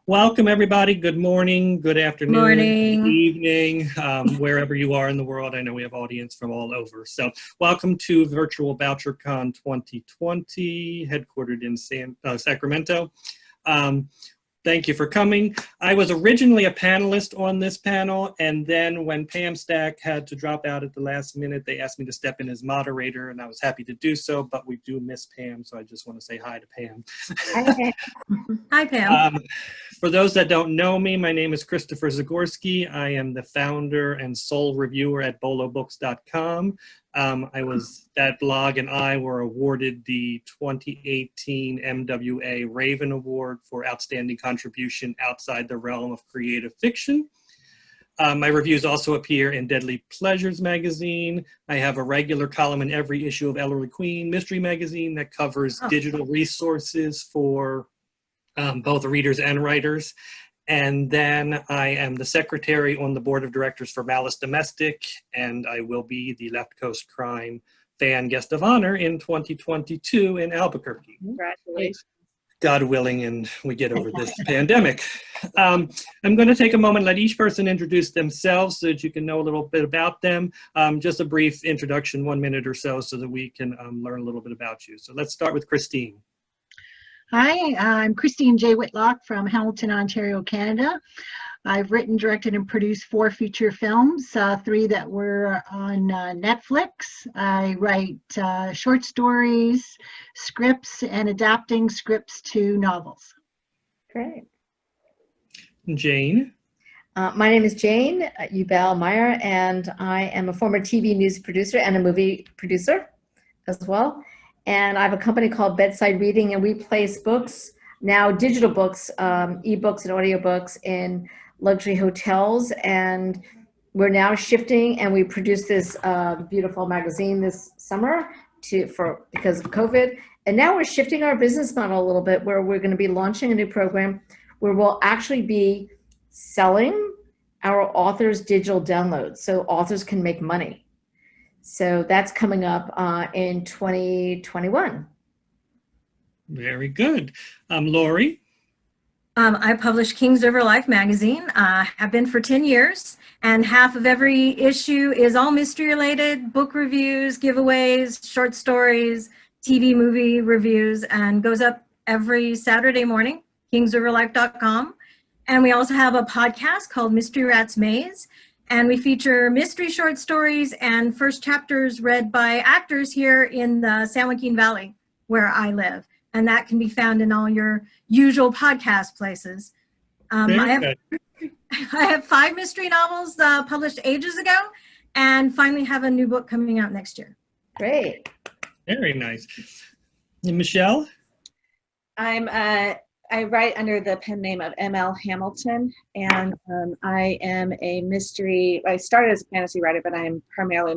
Welcome, everybody. Good morning, good afternoon, good Morning. evening, wherever you are in the world. I know we have audience from all over. So welcome to Virtual VoucherCon 2020, headquartered in Sacramento. Thank you for coming. I was originally a panelist on this panel, and then when Pam Stack had to drop out at the last minute, they asked me to step in as moderator, and I was happy to do so, but we do miss Pam, so I just want to say hi to Pam. Hi, Pam. Hi, Pam. For those that don't know me, my name is Kristopher Zgorski. I am the founder and sole reviewer at bolobooks.com. That blog and I were awarded the 2018 MWA Raven Award for Outstanding Contribution Outside the Realm of Creative Fiction. My reviews also appear in Deadly Pleasures magazine. I have a regular column in every issue of Ellery Queen Mystery magazine that covers digital resources for both readers and writers. And then I am the secretary on the board of directors for Malice Domestic, and I will be the Left Coast Crime fan guest of honor in 2022 in Albuquerque. Congratulations. God willing, and we get over this pandemic. I'm going to take a moment, let each person introduce themselves so that you can know a little bit about them. Just a brief introduction, 1 minute or so that we can learn a little bit about you. So let's start with Christine. Hi, I'm Christine J. Whitlock from Hamilton, Ontario, Canada. I've written, directed, and produced 4 feature films, 3 that were on Netflix. I write short stories, scripts, and adapting scripts to novels. Great. Jane. My name is Jane Ubell-Meyer, and I am a former TV news producer and a movie producer as well. And I have a company called Bedside Reading, and we place books, now digital books, ebooks and audiobooks in luxury hotels. And we're now shifting, and we produced this beautiful magazine this summer because of COVID. And now we're shifting our business model a little bit, where we're going to be launching a new program where we'll actually be selling our authors' digital downloads so authors can make money. So that's coming up in 2021. Very good. Lorie. I publish Kings River Life magazine. Have been for 10 years, and half of every issue is all mystery related, book reviews, giveaways, short stories, TV movie reviews, and goes up every Saturday morning, kingsriverlife.com. And we also have a podcast called Mystery Rat's Maze. And we feature mystery short stories and first chapters read by actors here in the San Joaquin Valley, where I live. And that can be found in all your usual podcast places. I have 5 mystery novels published ages ago, and finally have a new book coming out next year. Great. Very nice. And Michelle? I write under the pen name of ML Hamilton, and I am I started as a fantasy writer, but I am primarily a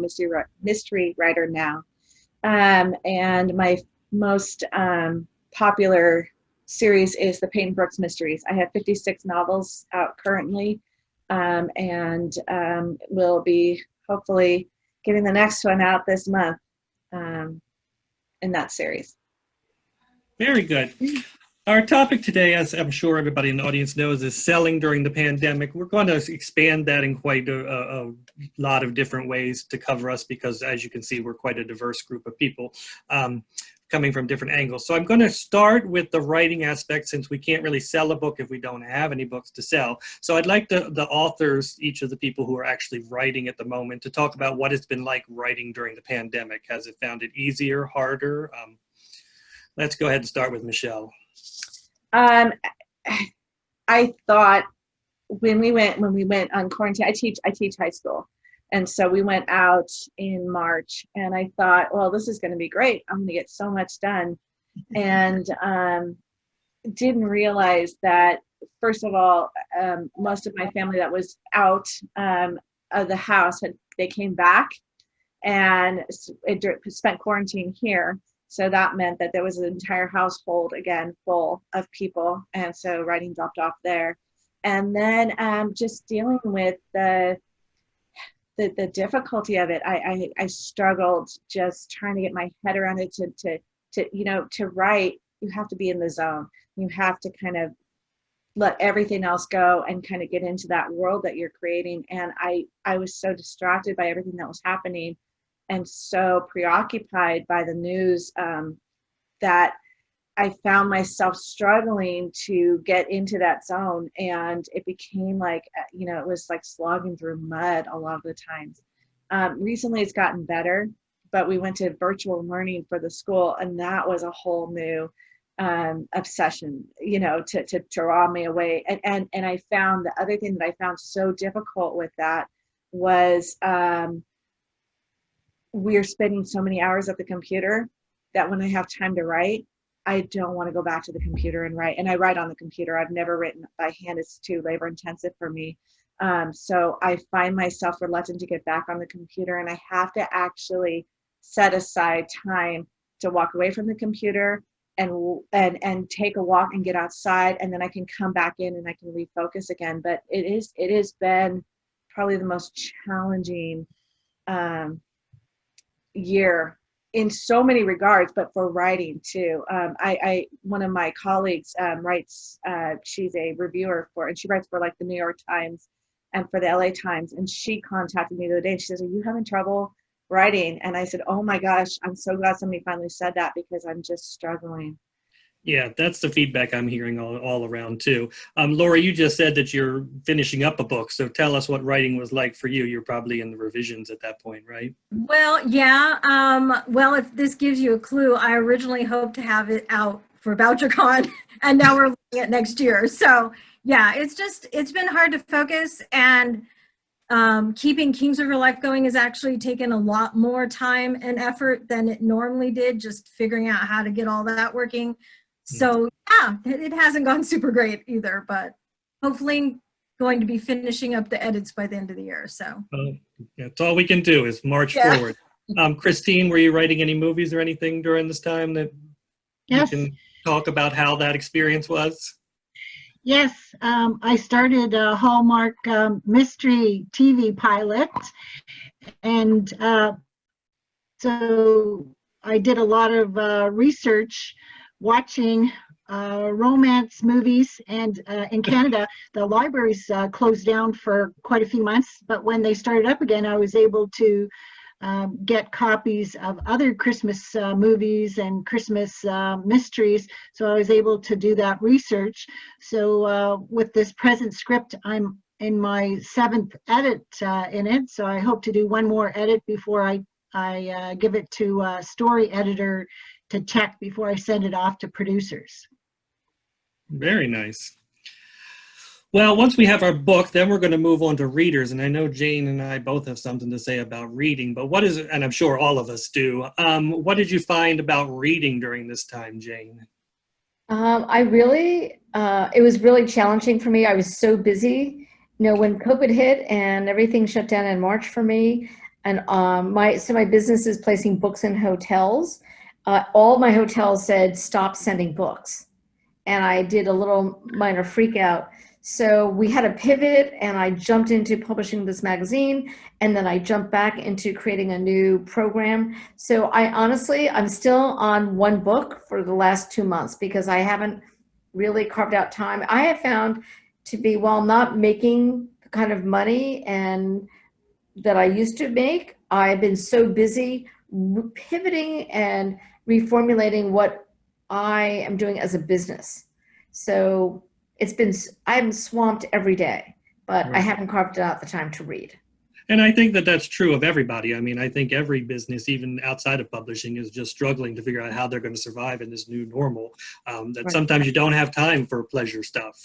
mystery writer now. And my most popular series is the Peyton Brooks Mysteries. I have 56 novels out currently, and we'll be hopefully getting the next one out this month in that series. Very good. Our topic today, as I'm sure everybody in the audience knows, is selling during the pandemic. We're going to expand that in quite a lot of different ways to cover us because, as you can see, we're quite a diverse group of people coming from different angles. So I'm going to start with the writing aspect since we can't really sell a book if we don't have any books to sell. So I'd like the authors, each of the people who are actually writing at the moment, to talk about what it's been like writing during the pandemic. Has it found it easier, harder? Let's go ahead and start with Michelle. I thought when we went on quarantine, I teach high school. And so we went out in March, and I thought, well, this is going to be great. I'm going to get so much done. And didn't realize that, first of all, most of my family that was out of the house, they came back and spent quarantine here. So that meant that there was an entire household, again, full of people. And so writing dropped off there. And then just dealing with the difficulty of it. I struggled just trying to get my head around it to write. You have to be in the zone. You have to kind of let everything else go and kind of get into that world that you're creating. And I was so distracted by everything that was happening and so preoccupied by the news that I found myself struggling to get into that zone. And it became like, it was like slogging through mud a lot of the times. Recently it's gotten better, but we went to virtual learning for the school, and that was a whole new obsession, to draw me away. And I found the other thing that I found so difficult with that was we're spending so many hours at the computer that when I have time to write, I don't want to go back to the computer and write. And I write on the computer. I've never written by hand. It's too labor intensive for me. So I find myself reluctant to get back on the computer, and I have to actually set aside time to walk away from the computer and take a walk and get outside, and then I can come back in and I can refocus again. But it has been probably the most challenging year in so many regards, but for writing too. One of my colleagues writes, she's a reviewer and she writes for like the New York Times and for the LA Times. And she contacted me the other day. She says, "Are you having trouble writing?" And I said, "Oh my gosh, I'm so glad somebody finally said that, because I'm just struggling." Yeah, that's the feedback I'm hearing all around too. Lorie, you just said that you're finishing up a book. So tell us what writing was like for you. You're probably in the revisions at that point, right? Well, yeah. Well, if this gives you a clue, I originally hoped to have it out for BoucherCon, and now we're looking at next year. So yeah, it's been hard to focus, and keeping Kings of Your Life going has actually taken a lot more time and effort than it normally did, just figuring out how to get all that working. So yeah, it hasn't gone super great either, but hopefully going to be finishing up the edits by the end of the year. So that's all we can do is march forward. Christine, were you writing any movies or anything during this time that Yes. you can talk about how that experience was? Yes, I started a Hallmark mystery TV pilot, and so I did a lot of research watching romance movies, and in Canada the libraries closed down for quite a few months, but when they started up again I was able to get copies of other Christmas movies and Christmas mysteries, so I was able to do that research. So with this present script, I'm in my 7th edit in it, so I hope to do one more edit before I give it to a story editor to check before I send it off to producers. Very nice. Well, once we have our book, then we're going to move on to readers. And I know Jane and I both have something to say about reading, but what is it, and I'm sure all of us do, what did you find about reading during this time, Jane? It was really challenging for me. I was so busy. When COVID hit and everything shut down in March for me, and my business is placing books in hotels. All my hotels said, "Stop sending books." And I did a little minor freak out. So we had to pivot, and I jumped into publishing this magazine, and then I jumped back into creating a new program. So I'm still on one book for the last 2 months because I haven't really carved out time. I have found to be, while not making the kind of money and that I used to make, I've been so busy pivoting and reformulating what I am doing as a business. So I'm swamped every day, but Right. I haven't carved out the time to read. And I think that that's true of everybody. I mean, I think every business, even outside of publishing, is just struggling to figure out how they're going to survive in this new normal. That sometimes you don't have time for pleasure stuff.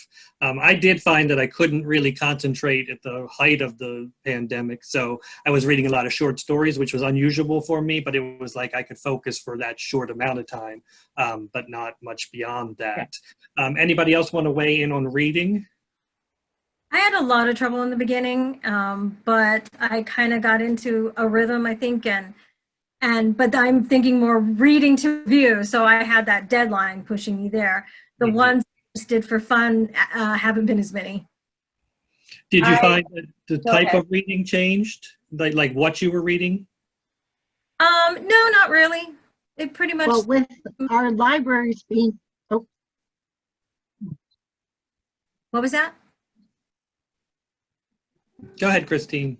I did find that I couldn't really concentrate at the height of the pandemic. So I was reading a lot of short stories, which was unusual for me, but it was like I could focus for that short amount of time, but not much beyond that. Anybody else want to weigh in on reading? I had a lot of trouble in the beginning, but I kind of got into a rhythm, I think, but I'm thinking more reading to review, so I had that deadline pushing me there. The ones I just did for fun haven't been as many. Did you find that the type of reading changed, like what you were reading? No, not really. It pretty much. Well, with our libraries being What was that? Go ahead, Christine.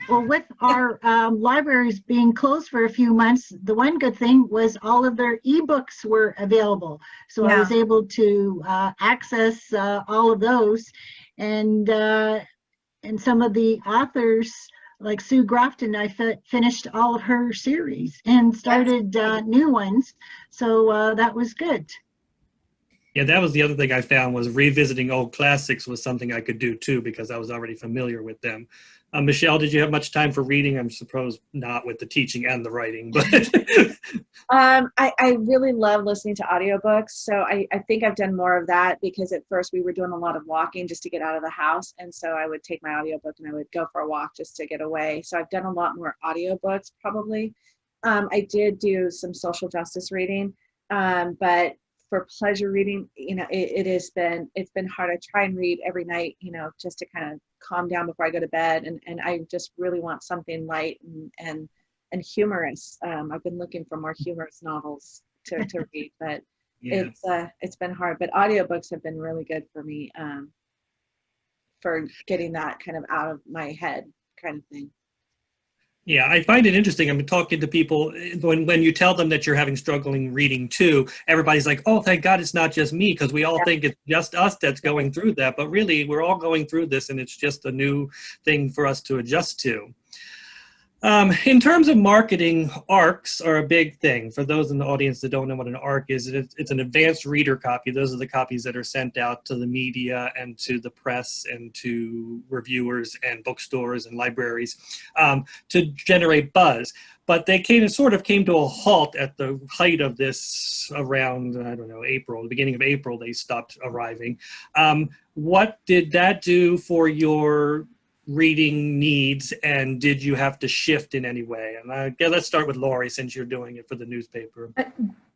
Well, with our libraries being closed for a few months, the one good thing was all of their ebooks were available. So I was able to access all of those, and some of the authors, like Sue Grafton, I finished all of her series and started new ones. So that was good. Yeah, that was the other thing I found, was revisiting old classics was something I could do too, because I was already familiar with them. Michelle, did you have much time for reading? I'm supposed not, with the teaching and the writing, but I really love listening to audiobooks. So I think I've done more of that, because at first we were doing a lot of walking just to get out of the house. And so I would take my audiobook and I would go for a walk just to get away. So I've done a lot more audiobooks probably. I did do some social justice reading, but for pleasure reading, it's been hard. I try and read every night, just to kind of calm down before I go to bed. And I just really want something light and humorous. I've been looking for more humorous novels to read, but it's been hard. But audiobooks have been really good for me, for getting that kind of out of my head kind of thing. yeah, I find it interesting. I'm talking to people, when you tell them that you're having struggling reading too, everybody's like, oh, thank God it's not just me, because we all think it's just us that's going through that. But really, we're all going through this, and it's just a new thing for us to adjust to. In terms of marketing, ARCs are a big thing. For those in the audience that don't know what an ARC is, it's an advanced reader copy. Those are the copies that are sent out to the media and to the press and to reviewers and bookstores and libraries to generate buzz. But they sort of came to a halt at the height of this around, I don't know, April, the beginning of April, they stopped arriving. What did that do for your reading needs, and did you have to shift in any way? And let's start with Lorie, since you're doing it for the newspaper.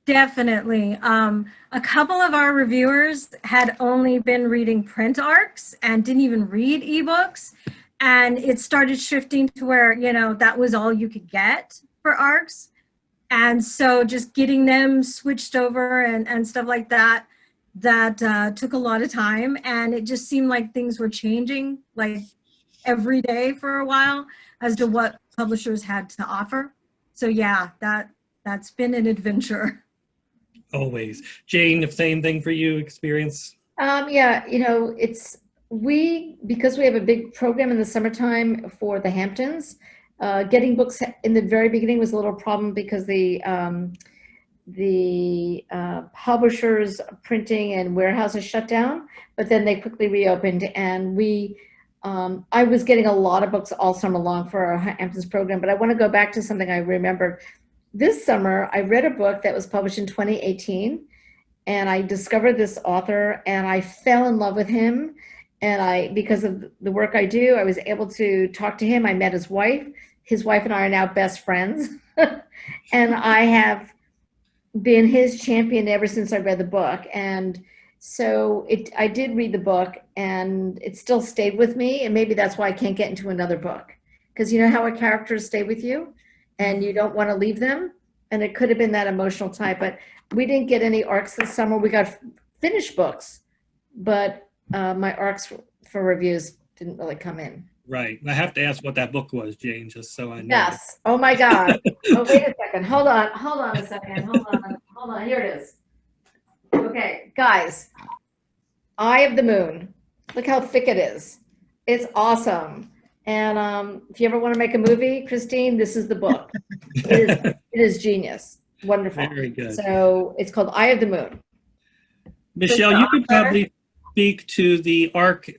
Definitely. A couple of our reviewers had only been reading print ARCs and didn't even read ebooks. And it started shifting to where, that was all you could get for ARCs. And so just getting them switched over and stuff like that, took a lot of time. And it just seemed like things were changing like every day for a while as to what publishers had to offer. So yeah, that's been an adventure. Always. Jane, the same thing for you, experience? Yeah, because we have a big program in the summertime for the Hamptons, getting books in the very beginning was a little problem, because the publishers, printing and warehouses shut down, but then they quickly reopened, and I was getting a lot of books all summer long for our Hamptons program. But I want to go back to something I remembered. This summer, I read a book that was published in 2018, and I discovered this author, and I fell in love with him. And because of the work I do, I was able to talk to him. I met his wife. His wife and I are now best friends. And I have been his champion ever since I read the book. And so I did read the book, and it still stayed with me. And maybe that's why I can't get into another book, because you know how our characters stay with you and you don't want to leave them. And it could have been that emotional type, but we didn't get any ARCs this summer. We got finished books, but my ARCs for reviews didn't really come in. Right. I have to ask what that book was, Jane, just so I know. Yes. Oh my God. Oh, wait a second. Hold on a second. Hold on. Here it is. Okay, guys, Eye of the Moon. Look how thick it is. It's awesome. And if you ever want to make a movie, Christine, this is the book. It is genius. Wonderful. Very good. So it's called Eye of the Moon. Michelle, you could probably speak to the ARC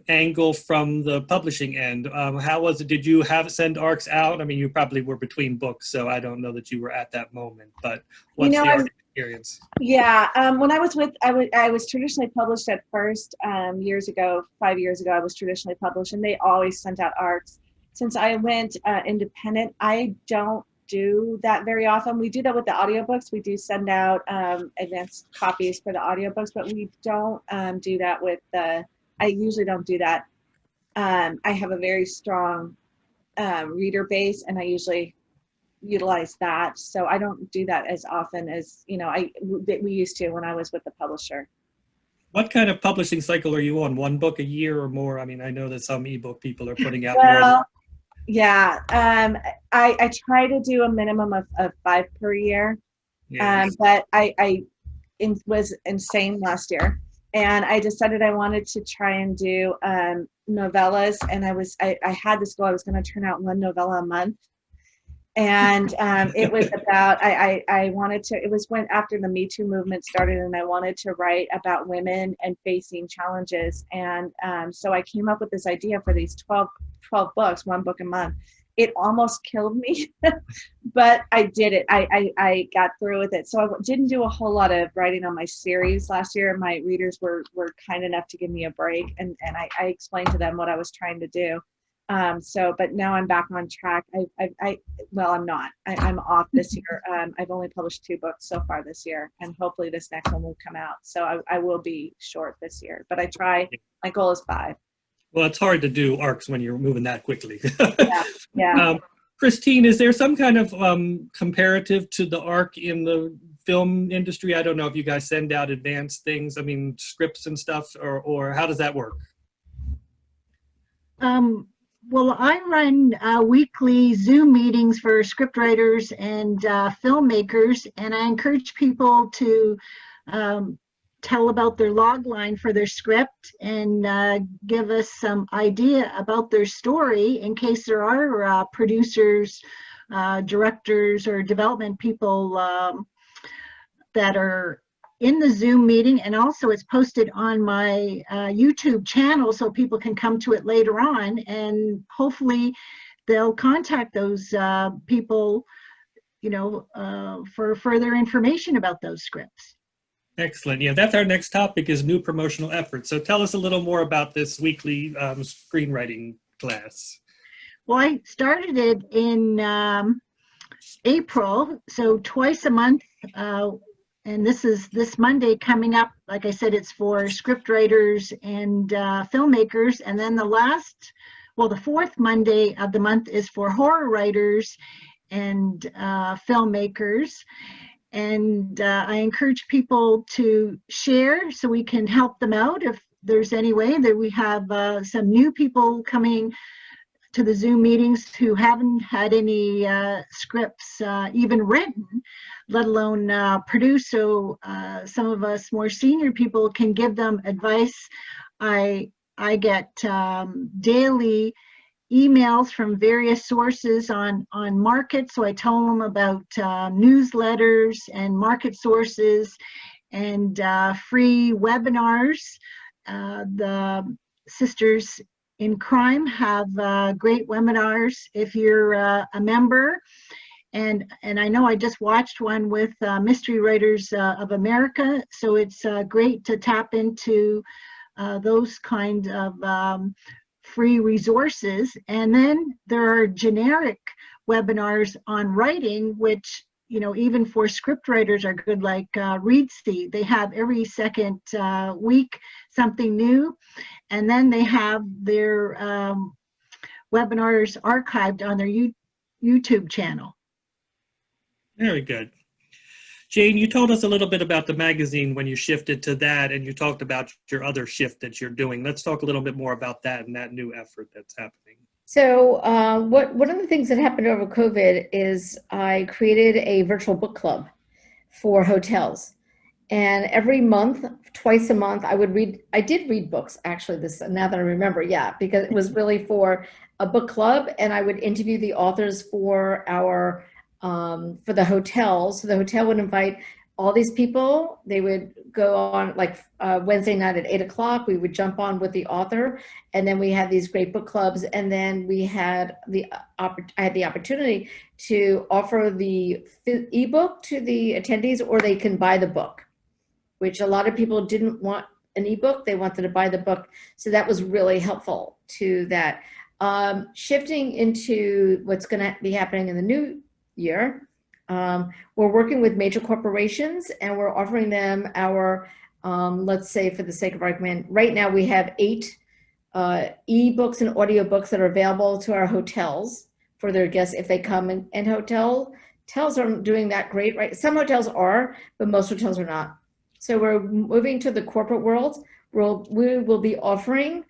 angle from the publishing end. How was it? Did you send ARCs out? I mean, you probably were between books, so I don't know that you were at that moment, but what's the ARC experience? Yeah, when I was traditionally published at first, 5 years ago, I was traditionally published, and they always sent out ARCs. Since I went independent, I don't do that very often. We do that with the audiobooks. We do send out advanced copies for the audiobooks, but we don't do that with I usually don't do that. I have a very strong reader base, and I usually utilize that. So I don't do that as often as, we used to when I was with the publisher. What kind of publishing cycle are you on? One book a year or more? I mean, I know that some ebook people are putting out more. Well, yeah. I try to do a minimum of 5 per year. Yes. But I was insane last year, and I decided I wanted to try and do novellas, and I had this goal. I was going to turn out 1 novella a month, and it was about I wanted to. It was when after the Me Too movement started, and I wanted to write about women and facing challenges, and so I came up with this idea for these 12 books, 1 book a month. It almost killed me, but I did it. I got through with it. So I didn't do a whole lot of writing on my series last year. My readers were kind enough to give me a break, and I explained to them what I was trying to do. But now I'm back on track. Well, I'm not. I'm off this year. I've only published 2 books so far this year, and hopefully this next one will come out. So I will be short this year, but I try. My goal is 5. Well, it's hard to do arcs when you're moving that quickly. Yeah. Christine, is there some kind of comparative to the arc in the film industry? I don't know if you guys send out advanced things, I mean, scripts and stuff, or how does that work? Well, I run weekly Zoom meetings for scriptwriters and filmmakers, and I encourage people to tell about their log line for their script and give us some idea about their story in case there are producers, directors, or development people that are in the Zoom meeting. And also it's posted on my YouTube channel so people can come to it later on, and hopefully they'll contact those people, for further information about those scripts. Excellent. Yeah, that's our next topic, is new promotional efforts. So tell us a little more about this weekly screenwriting class. Well, I started it in April, so twice a month. And this Monday coming up. Like I said, it's for scriptwriters and filmmakers. And then the 4th Monday of the month is for horror writers and filmmakers. And I encourage people to share so we can help them out if there's any way that we have some new people coming to the Zoom meetings who haven't had any scripts even written, let alone produced. So some of us more senior people can give them advice. I get daily emails from various sources on markets. So I tell them about newsletters and market sources and free webinars. The Sisters in Crime have great webinars if you're a member. And I know I just watched one with Mystery Writers of America. So it's great to tap into those kind of free resources. And then there are generic webinars on writing, which, even for script writers are good, like ReadSeed. They have every second week something new. And then they have their webinars archived on their YouTube channel. Very good. Jane, you told us a little bit about the magazine when you shifted to that, and you talked about your other shift that you're doing. Let's talk a little bit more about that and that new effort that's happening. So one of the things that happened over COVID is I created a virtual book club for hotels. And every month, twice a month, I did read books, actually, now that I remember, yeah, because it was really for a book club, and I would interview the authors for for the hotel. So the hotel would invite all these people. They would go on Wednesday night at 8 o'clock. We would jump on with the author, and then we had these great book clubs. And then I had the opportunity to offer the ebook to the attendees, or they can buy the book, which a lot of people didn't want an ebook. They wanted to buy the book. So that was really helpful to that. Shifting into what's going to be happening in the new year, we're working with major corporations, and we're offering them our, let's say for the sake of argument, right now we have 8 ebooks and audiobooks that are available to our hotels for their guests if they come in. And hotels aren't doing that great, right? Some hotels are, but most hotels are not. So we're moving to the corporate world. We will be offering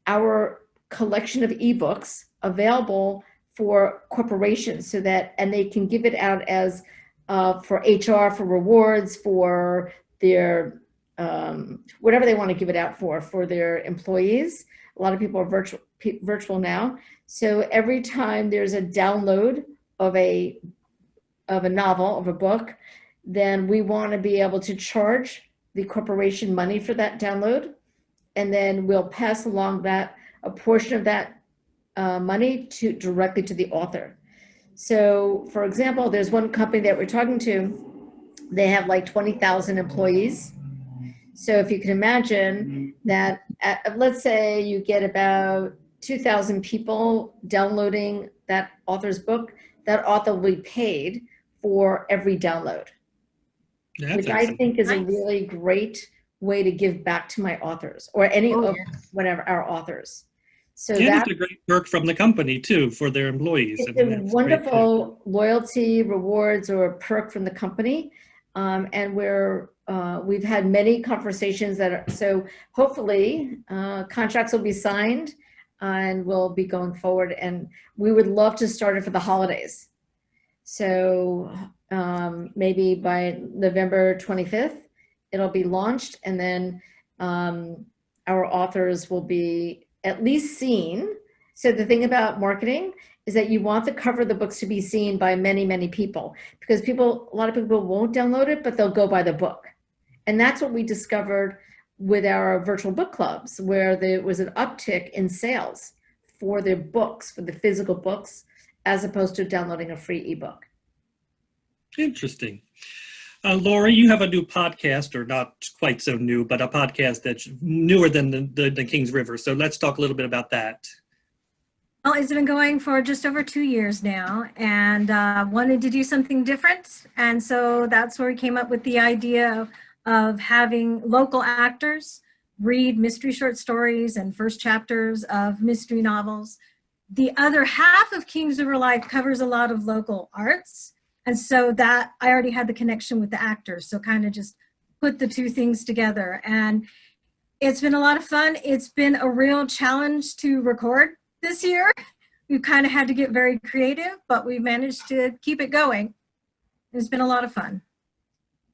our collection of ebooks available for corporations so that, and they can give it out as for HR, for rewards, for their whatever they want to give it out for their employees. A lot of people are virtual now. So every time there's a download of a novel, of a book, then we want to be able to charge the corporation money for that download. And then we'll pass along a portion of that money directly to the author. So for example, there's one company that we're talking to, they have like 20,000 employees. So if you can imagine that, let's say you get about 2,000 people downloading that author's book, that author will be paid for every download, which I think is a really great way to give back to my authors or any of whatever our authors. So that's a great perk from the company too for their employees. It's a wonderful loyalty rewards or perk from the company, and we've had many conversations so hopefully contracts will be signed and we'll be going forward, and we would love to start it for the holidays. So maybe by November 25th, it'll be launched, and then our authors will be at least seen. So the thing about marketing is that you want the cover of the books to be seen by many, many people, because a lot of people won't download it, but they'll go buy the book. And that's what we discovered with our virtual book clubs, where there was an uptick in sales for their books, for the physical books, as opposed to downloading a free ebook. Interesting. Lorie, you have a new podcast, or not quite so new, but a podcast that's newer than the Kings River. So let's talk a little bit about that. Well, it's been going for just over 2 years now, and wanted to do something different. And so that's where we came up with the idea of having local actors read mystery short stories and first chapters of mystery novels. The other half of Kings River Life covers a lot of local arts. And so that I already had the connection with the actors. So kind of just put the two things together. And it's been a lot of fun. It's been a real challenge to record this year. We've kind of had to get very creative, but we managed to keep it going. It's been a lot of fun.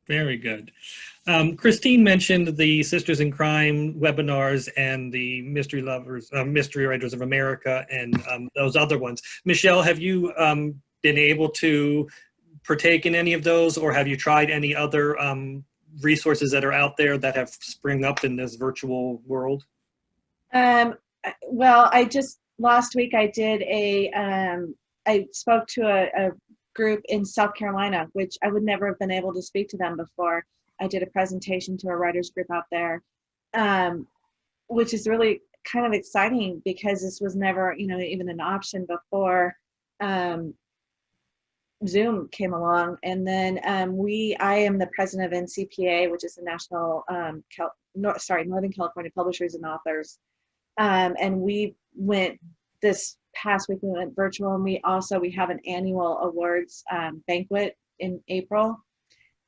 Very good. Christine mentioned the Sisters in Crime webinars and the Mystery Writers of America, and those other ones. Michelle, have you been able to partake in any of those, or have you tried any other resources that are out there that have sprung up in this virtual world? Well, last week I did I spoke to a group in South Carolina, which I would never have been able to speak to them before. I did a presentation to a writers group out there, which is really kind of exciting because this was never, even an option before Zoom came along. And then I am the president of NCPA, which is the National Northern California Publishers and Authors. And we went this past week, we went virtual, and we have an annual awards banquet in April,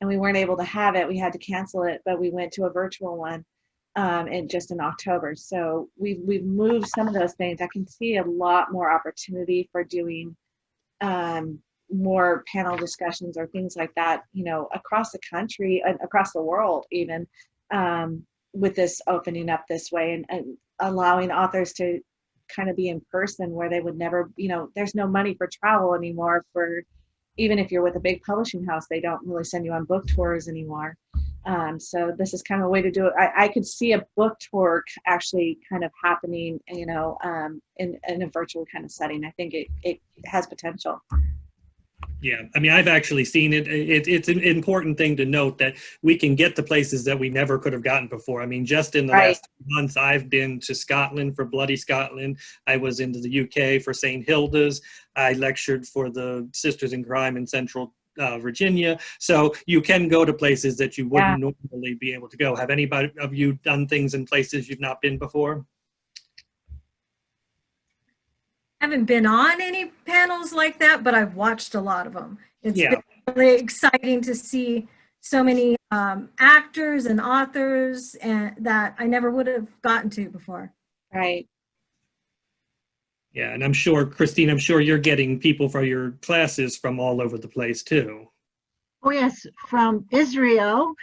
and we weren't able to have it. We had to cancel it, but we went to a virtual one in October. So we've moved some of those things. I can see a lot more opportunity for doing more panel discussions or things like that, across the country and across the world, even with this opening up this way and allowing authors to kind of be in person where they would never, there's no money for travel anymore. Even if you're with a big publishing house, they don't really send you on book tours anymore. So this is kind of a way to do it. I could see a book tour actually kind of happening, in a virtual kind of setting. I think it has potential. Yeah, I mean, I've actually seen it. It's an important thing to note that we can get to places that we never could have gotten before. I mean, just in the last months, I've been to Scotland for Bloody Scotland. I was into the UK for St. Hilda's. I lectured for the Sisters in Crime in Central Virginia. So you can go to places that you wouldn't normally be able to go. Have anybody of you done things in places you've not been before? Haven't been on any panels like that, but I've watched a lot of them. It's been really exciting to see so many actors and authors and that I never would have gotten to before. Right. Yeah, and I'm sure, Christine, I'm sure you're getting people for your classes from all over the place too. Oh yes, from Israel.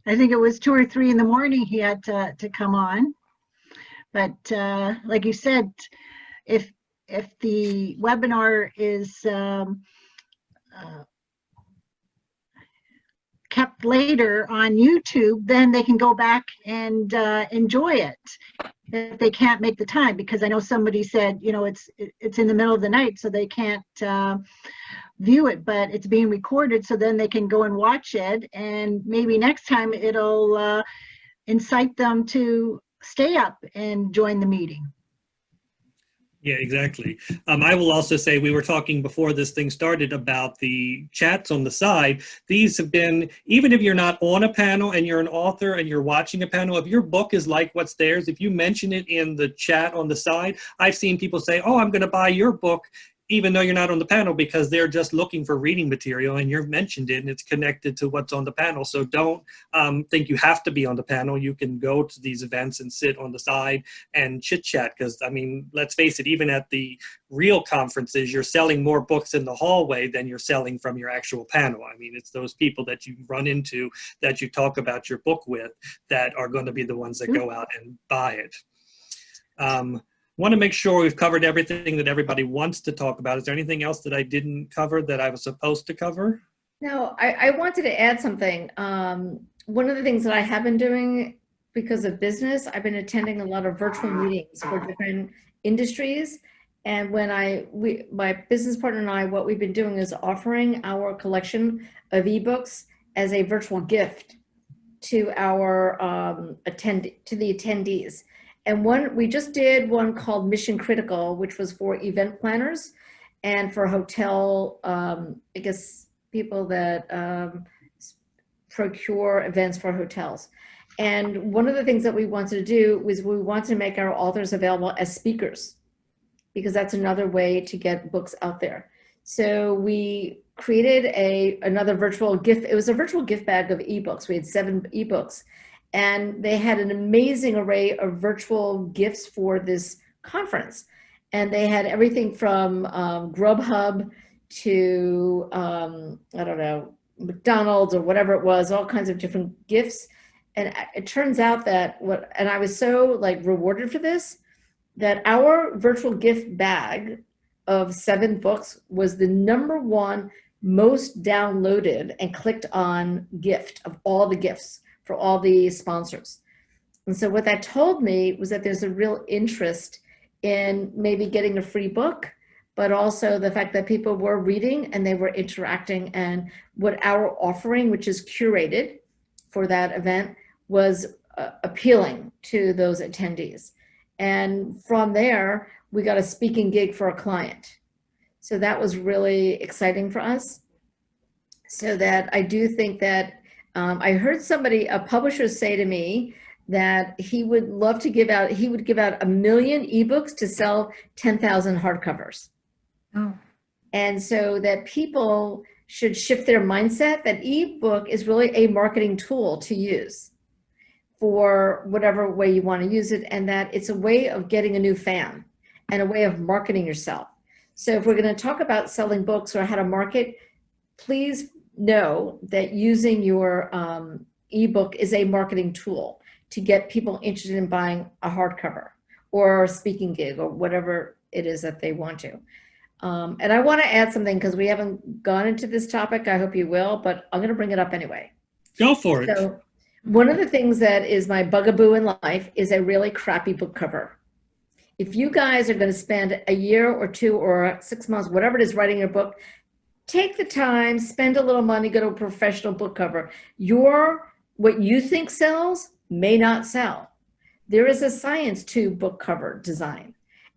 I think it was 2 or 3 in the morning he had to come on. But like you said, if the webinar is kept later on YouTube, then they can go back and enjoy it if they can't make the time, because I know somebody said, you know, it's in the middle of the night, so they can't view it, but it's being recorded, so then they can go and watch it, and maybe next time it'll incite them to stay up and join the meeting. Yeah, exactly. I will also say, we were talking before this thing started about the chats on the side. These have been, even if you're not on a panel and you're an author and you're watching a panel, if your book is like what's theirs, if you mention it in the chat on the side, I've seen people say, oh, I'm going to buy your book, even though you're not on the panel, because they're just looking for reading material and you've mentioned it and it's connected to what's on the panel. So don't think you have to be on the panel. You can go to these events and sit on the side and chit chat, because I mean, let's face it, even at the real conferences, you're selling more books in the hallway than you're selling from your actual panel. I mean, it's those people that you run into, that you talk about your book with, that are going to be the ones that go out and buy it. Want to make sure we've covered everything that everybody wants to talk about. Is there anything else that I didn't cover that I was supposed to cover? No, I wanted to add something. One of the things that I have been doing because of business, I've been attending a lot of virtual meetings for different industries. And when my business partner and I, what we've been doing is offering our collection of ebooks as a virtual gift to our to the attendees. And we just did one called Mission Critical, which was for event planners and for hotel, I guess, people that procure events for hotels. And one of the things that we wanted to do was we wanted to make our authors available as speakers, because that's another way to get books out there. So we created another virtual gift. It was a virtual gift bag of ebooks. We had 7 ebooks. And they had an amazing array of virtual gifts for this conference. And they had everything from Grubhub to, I don't know, McDonald's or whatever it was, all kinds of different gifts. And it turns out that and I was so rewarded for this, that our virtual gift bag of 7 books was the #1 most downloaded and clicked on gift of all the gifts for all the sponsors. And so what that told me was that there's a real interest in maybe getting a free book, but also the fact that people were reading and they were interacting, and what our offering, which is curated for that event, was appealing to those attendees. And from there, we got a speaking gig for a client. So that was really exciting for us. So that I do think that I heard a publisher say to me that he would love to give out 1 million ebooks to sell 10,000 hardcovers. Oh. And so that people should shift their mindset that ebook is really a marketing tool to use for whatever way you want to use it, and that it's a way of getting a new fan and a way of marketing yourself. So if we're going to talk about selling books or how to market, please know that using your ebook is a marketing tool to get people interested in buying a hardcover or a speaking gig or whatever it is that they want to. And I want to add something, because we haven't gone into this topic. I hope you will, but I'm going to bring it up anyway. Go for it. So one of the things that is my bugaboo in life is a really crappy book cover. If you guys are going to spend a year or 2 or 6 months, whatever it is, writing your book, take the time, spend a little money, go to a professional book cover. What you think sells may not sell. There is a science to book cover design.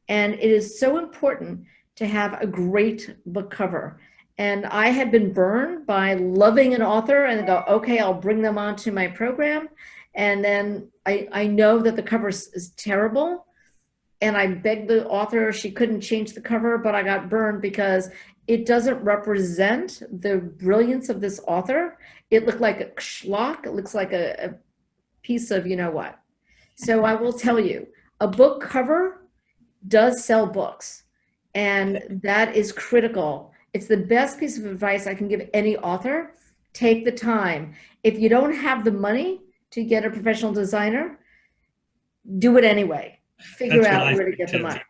And it is so important to have a great book cover. And I had been burned by loving an author and go, okay, I'll bring them onto my program. And then I know that the cover is terrible. And I begged the author, she couldn't change the cover, but I got burned because it doesn't represent the brilliance of this author. It looked like a schlock. It looks like a piece of you know what. So I will tell you, a book cover does sell books, and that is critical. It's the best piece of advice I can give any author. Take the time. If you don't have the money to get a professional designer, do it anyway. Figure That's what out I where to think get the too. money.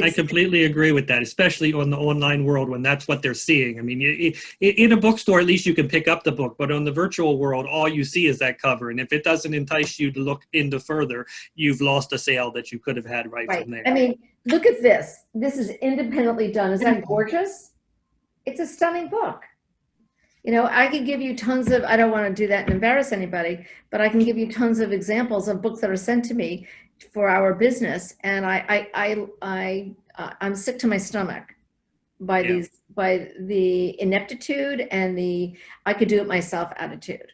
I completely agree with that, especially on the online world when that's what they're seeing. I mean, in a bookstore, at least you can pick up the book, but on the virtual world, all you see is that cover. And if it doesn't entice you to look into further, you've lost a sale that you could have had right from there. I mean, look at this. This is independently done. Is that gorgeous? It's a stunning book. You know, I could give you tons of, I don't want to do that and embarrass anybody, but I can give you tons of examples of books that are sent to me for our business. And I'm sick to my stomach by by the ineptitude and the I could do it myself attitude.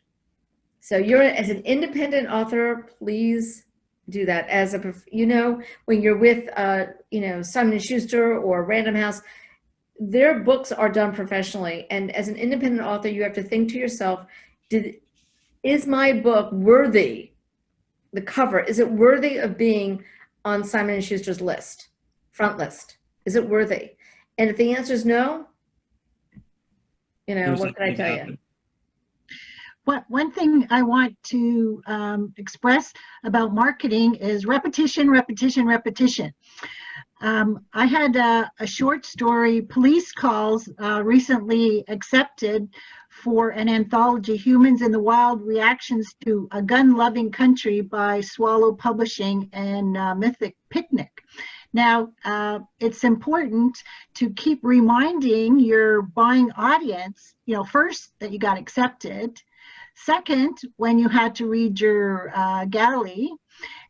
So you're, as an independent author, please do that. As a, you know, when you're with, you know, Simon & Schuster or Random House, their books are done professionally. And as an independent author, you have to think to yourself, is my book worthy, the cover, is it worthy of being on Simon & Schuster's list, front list? Is it worthy? And if the answer is no, you know, what can I tell you? One thing I want to express about marketing is repetition, repetition, repetition. I had a short story, Police Calls, recently accepted for an anthology, Humans in the Wild, Reactions to a Gun-Loving Country by Swallow Publishing and Mythic Picnic. Now, it's important to keep reminding your buying audience, you know, first, that you got accepted. Second, when you had to read your galley.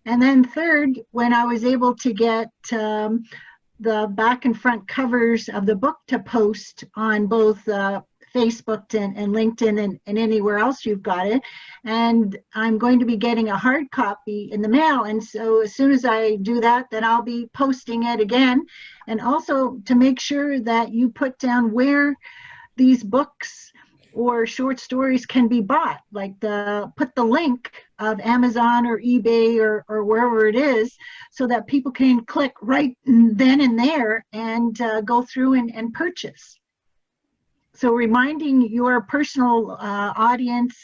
And then third, when I was able to get the back and front covers of the book to post on both Facebook and LinkedIn and anywhere else you've got it. And I'm going to be getting a hard copy in the mail. And so as soon as I do that, then I'll be posting it again. And also to make sure that you put down where these books or short stories can be bought, like put the link of Amazon or eBay or wherever it is, so that people can click right then and there and go through and purchase. So reminding your personal audience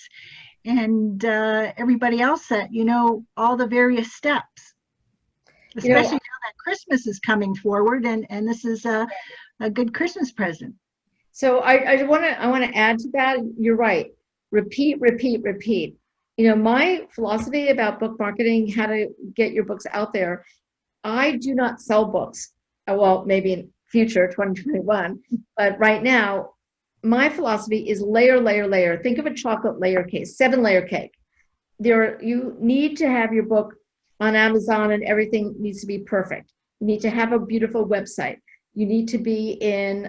and everybody else that you know all the various steps, especially now that Christmas is coming forward, and this is a good Christmas present. So I want to add to that. You're right. Repeat, repeat, repeat. You know, my philosophy about book marketing, how to get your books out there, I do not sell books. Well, maybe in future, 2021, but right now, my philosophy is layer, layer, layer. Think of a chocolate layer cake, 7-layer cake. You need to have your book on Amazon, and everything needs to be perfect. You need to have a beautiful website. You need to be in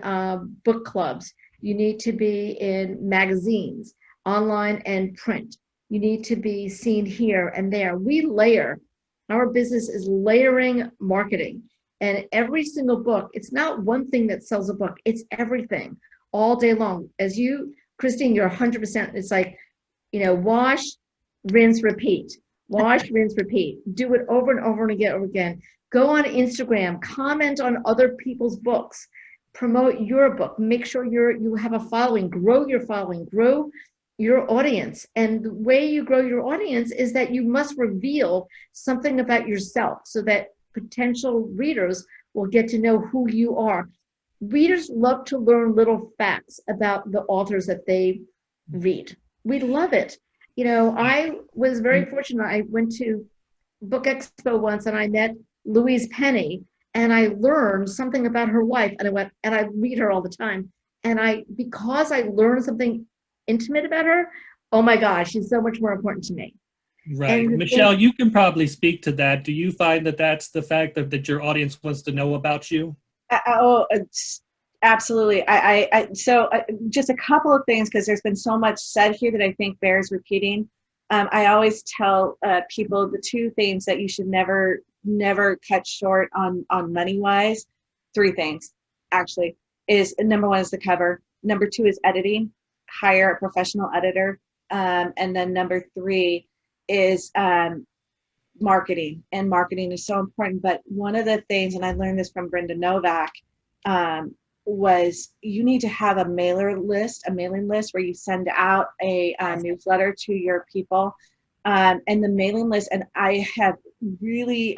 book clubs. You need to be in magazines, online and print. You need to be seen here and there. We layer. Our business is layering marketing. And every single book, it's not one thing that sells a book. It's everything all day long. As you, Christine, you're 100%. It's like, you know, wash, rinse, repeat. Wash, rinse, repeat. Do it over and over and again. Go on Instagram, comment on other people's books, promote your book, make sure you have a following, grow your following, grow your audience. And the way you grow your audience is that you must reveal something about yourself so that potential readers will get to know who you are. Readers love to learn little facts about the authors that they read. We love it. You know, I was very fortunate. I went to Book Expo once and I met Louise Penny, and I learned something about her life, and I read her all the time. And because I learned something intimate about her, oh my gosh, she's so much more important to me. Right. Michelle, you can probably speak to that. Do you find that that's the fact that your audience wants to know about you? Absolutely. So just a couple of things, because there's been so much said here that I think bears repeating. I always tell people the two things that you should never cut short on money wise. 3 things, actually. is number one is the cover. Number two is editing, hire a professional editor. And then number three is marketing, and marketing is so important. But one of the things, and I learned this from Brenda Novak, was you need to have a mailing list where you send out a newsletter to your people, and the mailing list. And I have really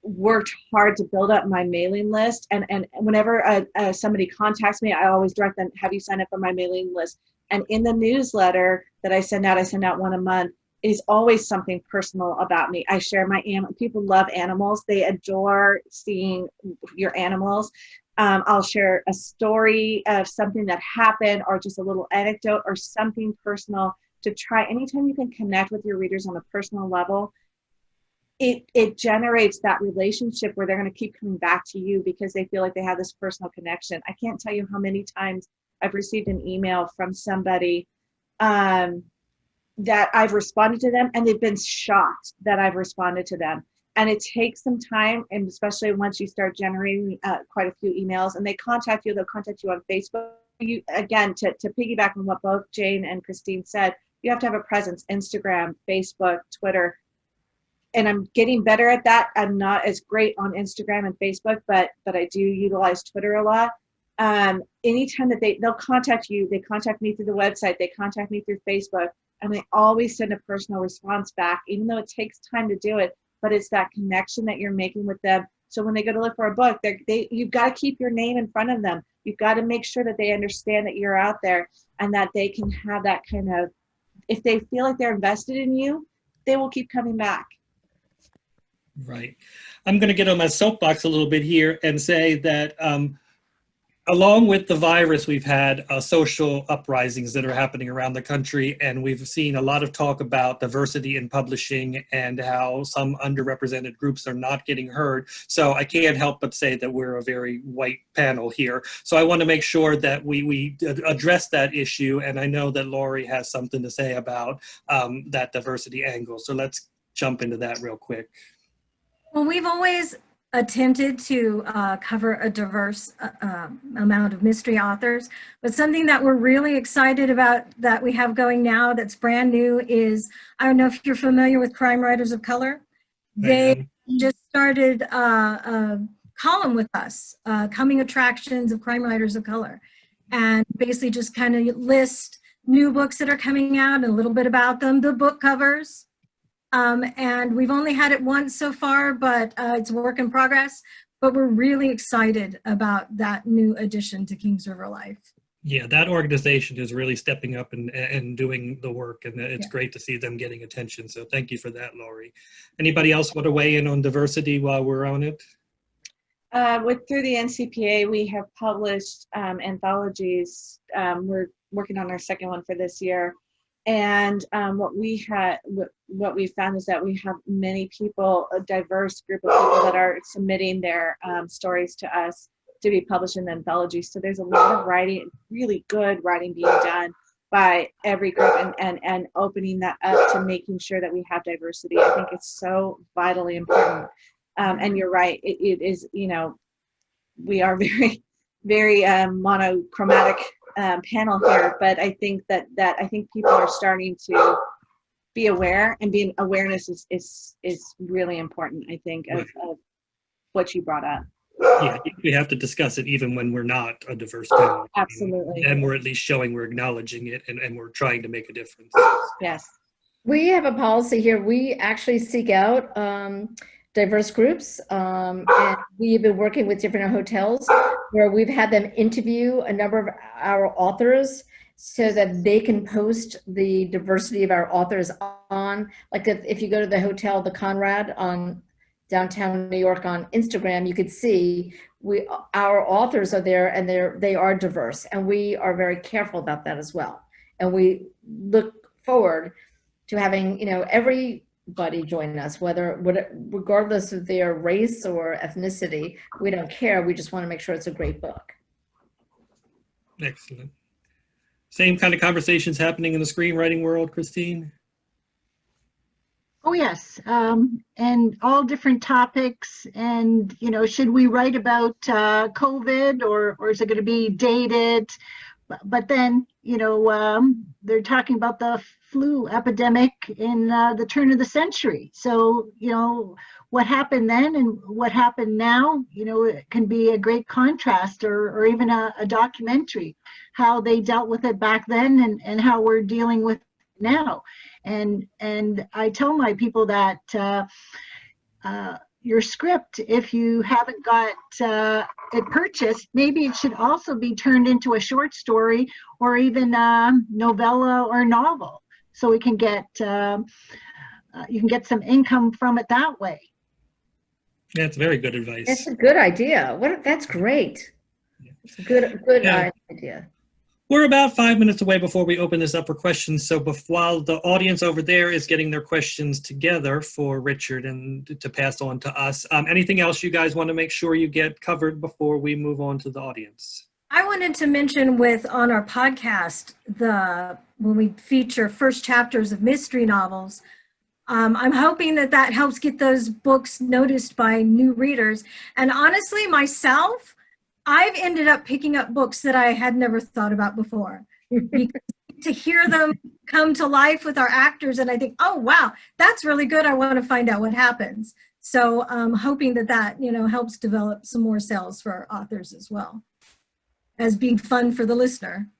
worked hard to build up my mailing list. And whenever somebody contacts me, I always direct them, have you signed up for my mailing list? And in the newsletter that I send out one a month, is always something personal about me. I share my people love animals. They adore seeing your animals. I'll share a story of something that happened, or just a little anecdote or something personal to try. Anytime you can connect with your readers on a personal level, it generates that relationship where they're going to keep coming back to you because they feel like they have this personal connection. I can't tell you how many times I've received an email from somebody that I've responded to them, and they've been shocked that I've responded to them. And it takes some time, and especially once you start generating quite a few emails, and they contact you, they'll contact you on Facebook. You, again, to piggyback on what both Jane and Christine said, you have to have a presence: Instagram, Facebook, Twitter. And I'm getting better at that. I'm not as great on Instagram and Facebook, but I do utilize Twitter a lot. Anytime that they'll contact you, they contact me through the website, they contact me through Facebook, and I always send a personal response back, even though it takes time to do it. But it's that connection that you're making with them. So when they go to look for a book, you've got to keep your name in front of them. You've got to make sure that they understand that you're out there, and that they can have that kind of, if they feel like they're invested in you, they will keep coming back. Right. I'm going to get on my soapbox a little bit here and say that along with the virus, we've had social uprisings that are happening around the country, and we've seen a lot of talk about diversity in publishing and how some underrepresented groups are not getting heard. So I can't help but say that we're a very white panel here. So I want to make sure that we address that issue, and I know that Lorie has something to say about that diversity angle. So let's jump into that real quick. Well, we've always attempted to cover a diverse amount of mystery authors, but something that we're really excited about that we have going now that's brand new is, I don't know if you're familiar with Crime Writers of Color. They just started a column with us, Coming Attractions of Crime Writers of Color, and basically just kind of list new books that are coming out and a little bit about them, the book covers. And we've only had it once so far, but it's a work in progress. But we're really excited about that new addition to Kings River Life. Yeah, that organization is really stepping up and doing the work, and it's great to see them getting attention. So thank you for that, Lorie. Anybody else want to weigh in on diversity while we're on it? Through the NCPA, we have published anthologies. We're working on our second one for this year. And what we found is that we have many people, a diverse group of people that are submitting their stories to us to be published in the anthology. So there's a lot of writing, really good writing being done by every group, and opening that up to making sure that we have diversity. I think it's so vitally important. And you're right, it is, we are very, very monochromatic panel here, but I think that I think people are starting to be aware, and being awareness is really important. I think of what you brought up. Yeah, we have to discuss it even when we're not a diverse panel. Absolutely. And we're at least showing we're acknowledging it, and we're trying to make a difference. Yes. We have a policy here. We actually seek out diverse groups, and we've been working with different hotels where we've had them interview a number of our authors so that they can post the diversity of our authors on, like if you go to the hotel, the Conrad on downtown New York on Instagram, you could see our authors are there, and they are diverse, and we are very careful about that as well. And we look forward to having everybody join us, regardless of their race or ethnicity. We don't care. We just want to make sure it's a great book. Excellent. Same kind of conversations happening in the screenwriting world, Christine? Oh, yes. And all different topics. And, should we write about COVID or is it going to be dated? But then, they're talking about the flu epidemic in the turn of the century. So, what happened then and what happened now, it can be a great contrast or even a documentary, how they dealt with it back then and how we're dealing with it now. And I tell my people that your script, if you haven't got it purchased, maybe it should also be turned into a short story or even a novella or novel, so we can get you can get some income from it that way. That's very good advice. That's a good idea. That's great. It's a good Yeah. idea. We're about 5 minutes away before we open this up for questions. So while the audience over there is getting their questions together for Richard and to pass on to us, anything else you guys want to make sure you get covered before we move on to the audience? I wanted to mention on our podcast, when we feature first chapters of mystery novels, I'm hoping that helps get those books noticed by new readers. And honestly, myself, I've ended up picking up books that I had never thought about before. Because to hear them come to life with our actors, and I think, oh, wow, that's really good. I want to find out what happens. So I'm hoping that helps develop some more sales for our authors as well, as being fun for the listener.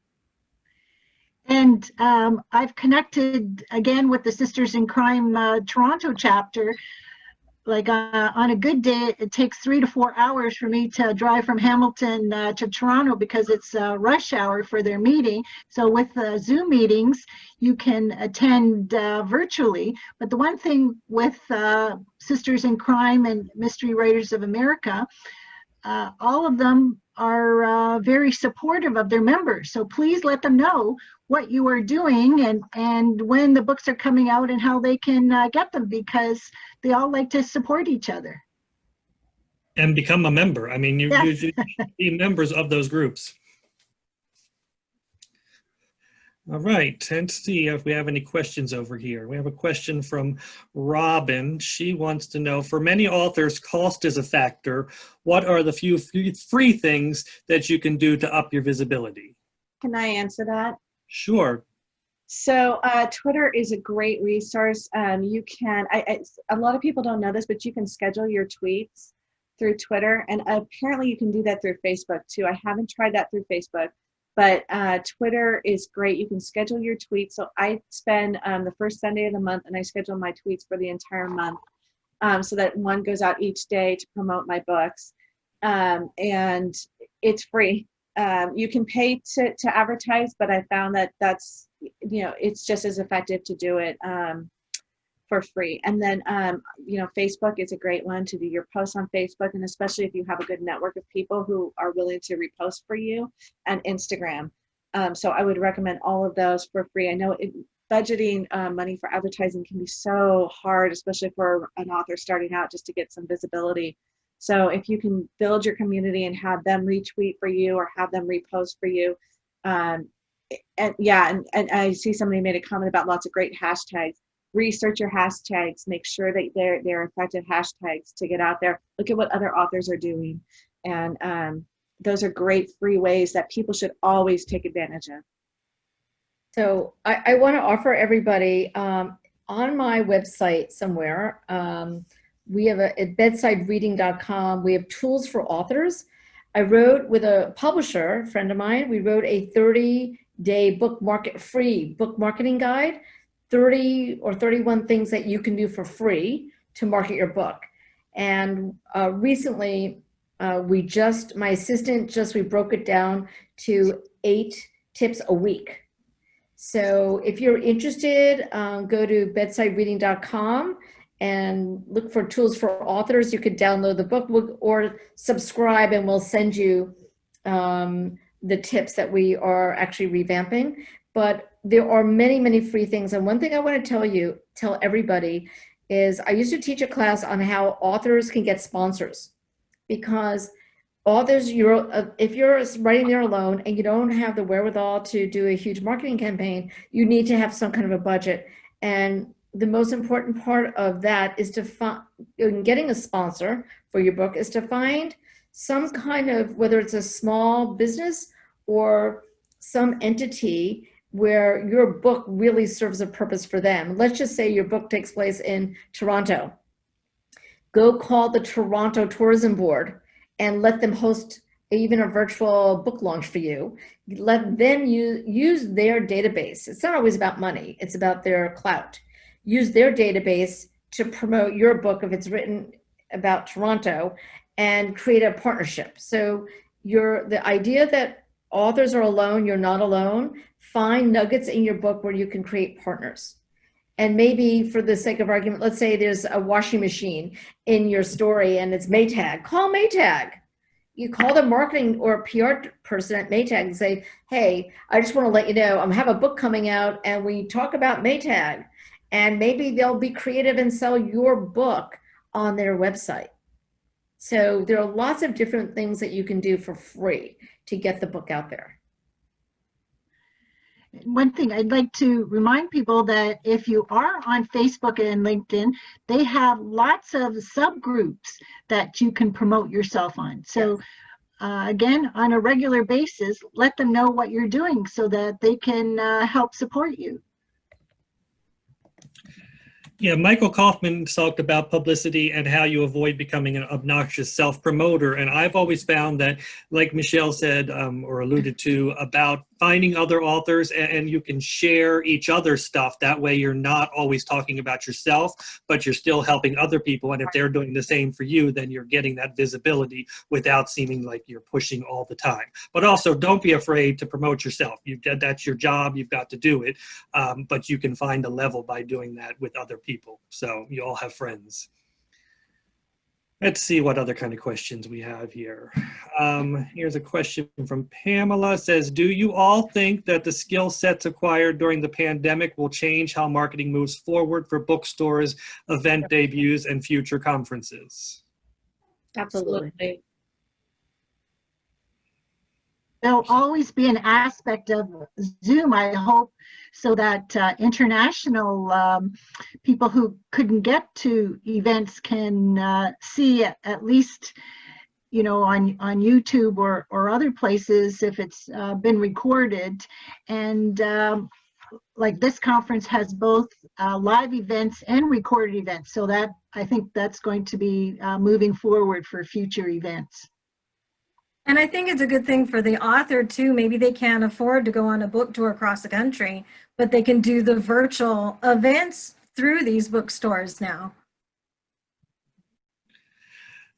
And I've connected again with the Sisters in Crime Toronto chapter. Like on a good day, it takes 3 to 4 hours for me to drive from Hamilton to Toronto because it's rush hour for their meeting. So with Zoom meetings, you can attend virtually. But the one thing with Sisters in Crime and Mystery Writers of America, all of them are very supportive of their members. So please let them know what you are doing and when the books are coming out and how they can get them, because they all like to support each other. And become a member. I mean, you Yes. usually be members of those groups. All right, let's see if we have any questions over here. We have a question from Robin. She wants to know, for many authors, cost is a factor. What are the few free things that you can do to up your visibility? Can I answer that? Sure. So Twitter is a great resource. You can, a lot of people don't know this, but you can schedule your tweets through Twitter. And apparently you can do that through Facebook too. I haven't tried that through Facebook, but Twitter is great. You can schedule your tweets. So I spend the first Sunday of the month and I schedule my tweets for the entire month so that one goes out each day to promote my books. And it's free. You can pay to advertise, but I found that's, it's just as effective to do it for free. And then, Facebook is a great one to do your posts on Facebook, and especially if you have a good network of people who are willing to repost for you, and Instagram. So I would recommend all of those for free. I know budgeting money for advertising can be so hard, especially for an author starting out, just to get some visibility. So if you can build your community and have them retweet for you or have them repost for you, and I see somebody made a comment about lots of great hashtags. Research your hashtags. Make sure that they're effective hashtags to get out there. Look at what other authors are doing, and those are great free ways that people should always take advantage of. So I want to offer everybody on my website somewhere. We have at bedsidereading.com. We have tools for authors. I wrote with a publisher, friend of mine. We wrote a 30-day free book marketing guide. 30 or 31 things that you can do for free to market your book. And recently, we broke it down to 8 tips a week. So if you're interested, go to bedsidereading.com and look for tools for authors. You could download the book or subscribe, and we'll send you the tips that we are actually revamping. But there are many, many free things. And one thing I want to tell everybody is I used to teach a class on how authors can get sponsors, because authors, if you're writing there alone and you don't have the wherewithal to do a huge marketing campaign, you need to have some kind of a budget. And the most important part of that is to find, in getting a sponsor for your book, is to find some kind of, whether it's a small business or some entity where your book really serves a purpose for them. Let's just say your book takes place in Toronto. Go call the Toronto Tourism Board and let them host even a virtual book launch for you. Let them use their database. It's not always about money, it's about their clout. Use their database to promote your book if it's written about Toronto, and create a partnership. So the idea that authors are alone, you're not alone. Find nuggets in your book where you can create partners. And maybe for the sake of argument, let's say there's a washing machine in your story and it's Maytag. Call Maytag. You call the marketing or PR person at Maytag and say, hey, I just want to let you know, I have a book coming out and we talk about Maytag. And maybe they'll be creative and sell your book on their website. So there are lots of different things that you can do for free to get the book out there. One thing I'd like to remind people that if you are on Facebook and LinkedIn, they have lots of subgroups that you can promote yourself on. So again, on a regular basis, let them know what you're doing so that they can help support you. Yeah, Michael Kaufman talked about publicity and how you avoid becoming an obnoxious self-promoter. And I've always found that, like Michelle said or alluded to, about finding other authors and you can share each other's stuff. That way you're not always talking about yourself, but you're still helping other people. And if they're doing the same for you, then you're getting that visibility without seeming like you're pushing all the time. But also don't be afraid to promote yourself. That's your job. You've got to do it. But you can find a level by doing that with other people. So you all have friends. Let's see what other kind of questions we have here. Here's a question from Pamela. It says, do you all think that the skill sets acquired during the pandemic will change how marketing moves forward for bookstores, event debuts, and future conferences? Absolutely. There'll always be an aspect of Zoom, I hope, so that international people who couldn't get to events can see at least, you know, on YouTube or other places if it's been recorded. And like this conference has both live events and recorded events. So that I think that's going to be moving forward for future events. And I think it's a good thing for the author too. Maybe they can't afford to go on a book tour across the country, but they can do the virtual events through these bookstores now.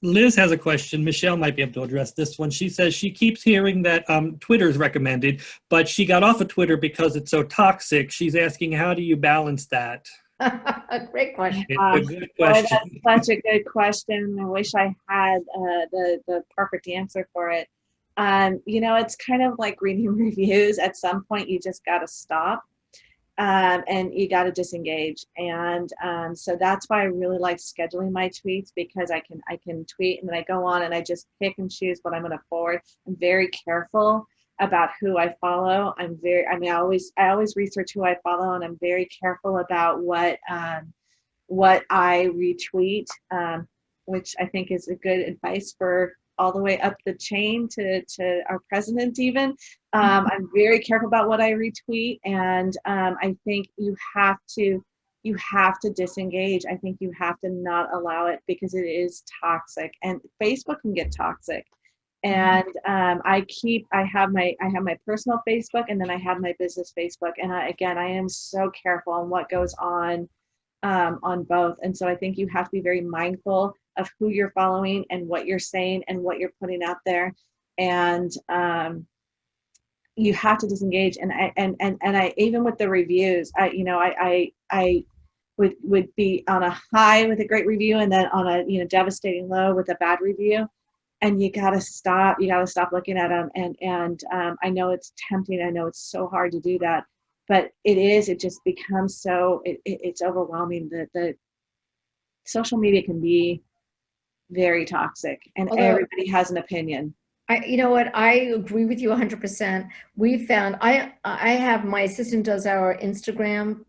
Liz has a question. Michelle might be able to address this one. She says she keeps hearing that Twitter is recommended, but she got off of Twitter because it's so toxic. She's asking, how do you balance that? Great question. A good question. Oh, that's such a good question. I wish I had the perfect answer for it. You know, it's kind of like reading reviews. At some point, you just got to stop and you got to disengage. And so that's why I really like scheduling my tweets, because I can tweet and then I go on and I just pick and choose what I'm going to forward. I'm very careful about who I follow. I always research who I follow, and I'm very careful about what I retweet, which I think is a good advice for all the way up the chain to our president even. I'm very careful about what I retweet, and I think you have to disengage. I think you have to not allow it, because it is toxic, and Facebook can get toxic. And I have my personal Facebook, and then I have my business Facebook. And I am so careful on what goes on both. And so I think you have to be very mindful of who you're following and what you're saying and what you're putting out there. And you have to disengage. And I even with the reviews, I would be on a high with a great review, and then on a devastating low with a bad review. And you gotta stop looking at them. And I know it's tempting. I know it's so hard to do that, but it just becomes so, it's overwhelming. The social media can be very toxic, and everybody has an opinion. You know what? I agree with you 100%. We found, I have, my assistant does our Instagram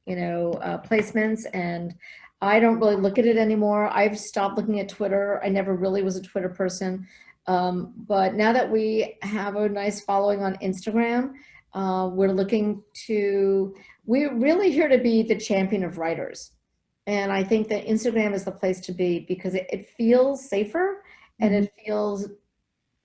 placements, and I don't really look at it anymore. I've stopped looking at Twitter. I never really was a Twitter person. But now that we have a nice following on Instagram, we're really here to be the champion of writers. And I think that Instagram is the place to be because it feels safer and it feels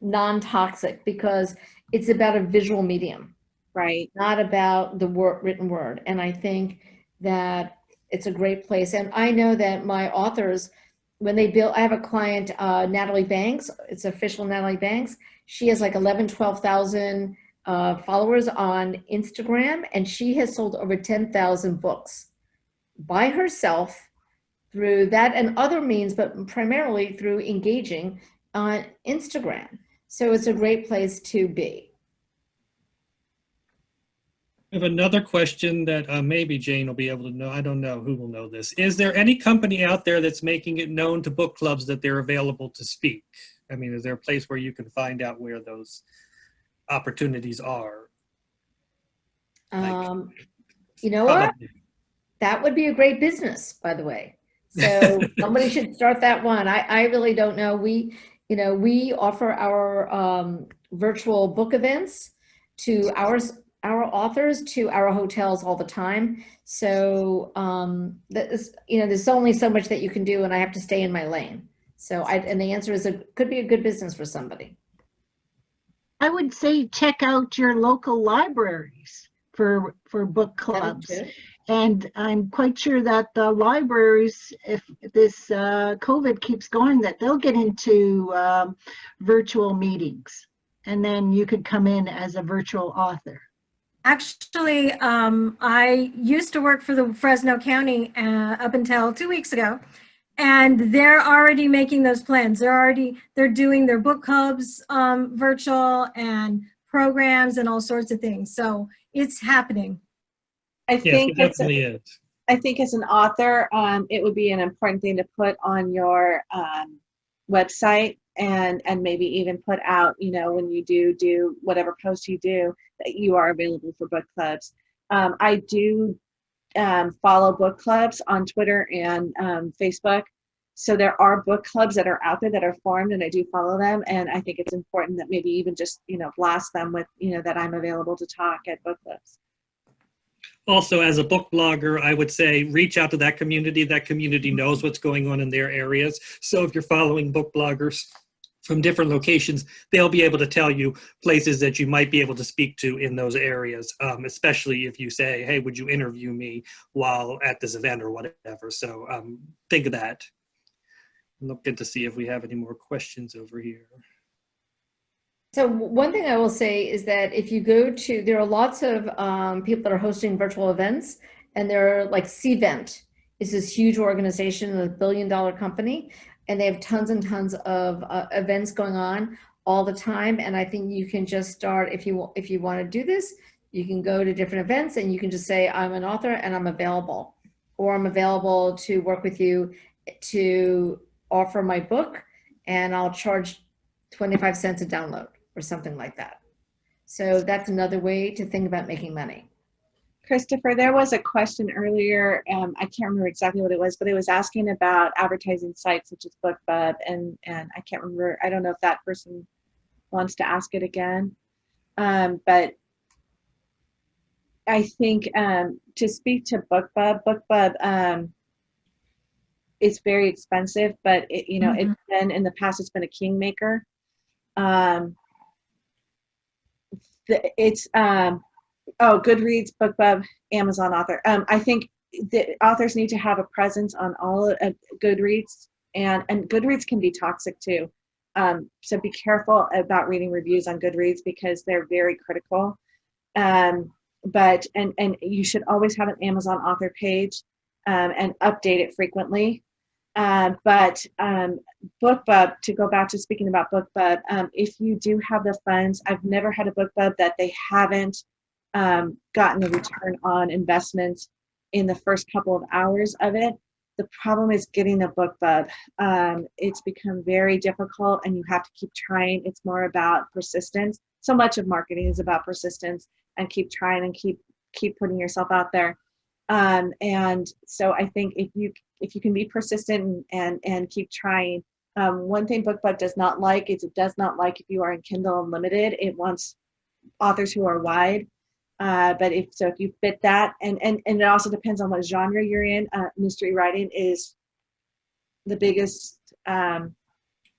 non-toxic because it's about a visual medium. Right. Not about the written word. And I think that it's a great place. And I know that my authors, when they build, I have a client, Natalie Banks, it's official Natalie Banks. She has like 11, 12,000 followers on Instagram, and she has sold over 10,000 books by herself through that and other means, but primarily through engaging on Instagram. So it's a great place to be. I have another question that maybe Jane will be able to know. I don't know who will know this. Is there any company out there that's making it known to book clubs that they're available to speak? I mean, is there a place where you can find out where those opportunities are? You know what? That would be a great business, by the way. So somebody should start that one. I really don't know. We offer our virtual book events to our authors, to our hotels all the time. So there's only so much that you can do, and I have to stay in my lane. So and the answer is it could be a good business for somebody. I would say check out your local libraries for book clubs. And I'm quite sure that the libraries, if this COVID keeps going, that they'll get into virtual meetings. And then you could come in as a virtual author. Actually, I used to work for the Fresno County up until 2 weeks ago, and they're already making those plans. They're doing their book clubs virtual and programs and all sorts of things. So it's happening. I think it definitely is. I think as an author, it would be an important thing to put on your website and maybe even put out, when you do whatever post you do, that you are available for book clubs. I do follow book clubs on Twitter and Facebook. So there are book clubs that are out there that are formed, and I do follow them. And I think it's important that maybe even just, blast them with, that I'm available to talk at book clubs. Also, as a book blogger, I would say reach out to that community. That community knows what's going on in their areas. So if you're following book bloggers from different locations, they'll be able to tell you places that you might be able to speak to in those areas, especially if you say, hey, would you interview me while at this event or whatever. So think of that. I'm looking to see if we have any more questions over here. So one thing I will say is that if you go to, there are lots of people that are hosting virtual events, and they're like Cvent is this huge organization, a $1 billion company, and they have tons and tons of events going on all the time. And I think you can just start, if you want to do this, you can go to different events and you can just say, I'm an author and I'm available, or I'm available to work with you to offer my book, and I'll charge 25 cents a download, or something like that. So that's another way to think about making money. Kristopher, there was a question earlier, I can't remember exactly what it was, but it was asking about advertising sites such as BookBub, and I can't remember, I don't know if that person wants to ask it again. But I think to speak to BookBub, it's very expensive, but it's been, in the past, it's been a kingmaker. It's Goodreads, BookBub, Amazon Author. I think the authors need to have a presence on all of Goodreads, and Goodreads can be toxic too. So be careful about reading reviews on Goodreads because they're very critical. But you should always have an Amazon Author page and update it frequently. But BookBub, to go back to speaking about BookBub, if you do have the funds, I've never had a BookBub that they haven't gotten a return on investment in the first couple of hours of it. The problem is getting a BookBub. It's become very difficult, and you have to keep trying. It's more about persistence. So much of marketing is about persistence, and keep trying and keep putting yourself out there. And so I think if you can be persistent and keep trying. One thing BookBub does not like is it does not like if you are in Kindle Unlimited. It wants authors who are wide. But if you fit that, and it also depends on what genre you're in. Mystery writing is the biggest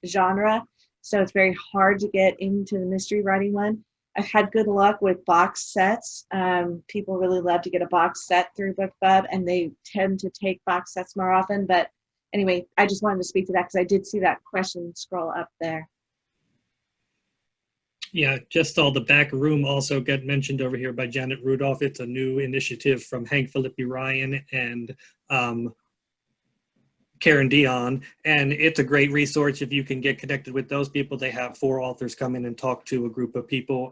genre, so it's very hard to get into the mystery writing one. I've had good luck with box sets. People really love to get a box set through BookBub, and they tend to take box sets more often. But anyway, I just wanted to speak to that because I did see that question scroll up there. Yeah, just saw the back room also get mentioned over here by Janet Rudolph. It's a new initiative from Hank Philippi Ryan and Karen Dion, and it's a great resource if you can get connected with those people. They have 4 authors come in and talk to a group of people,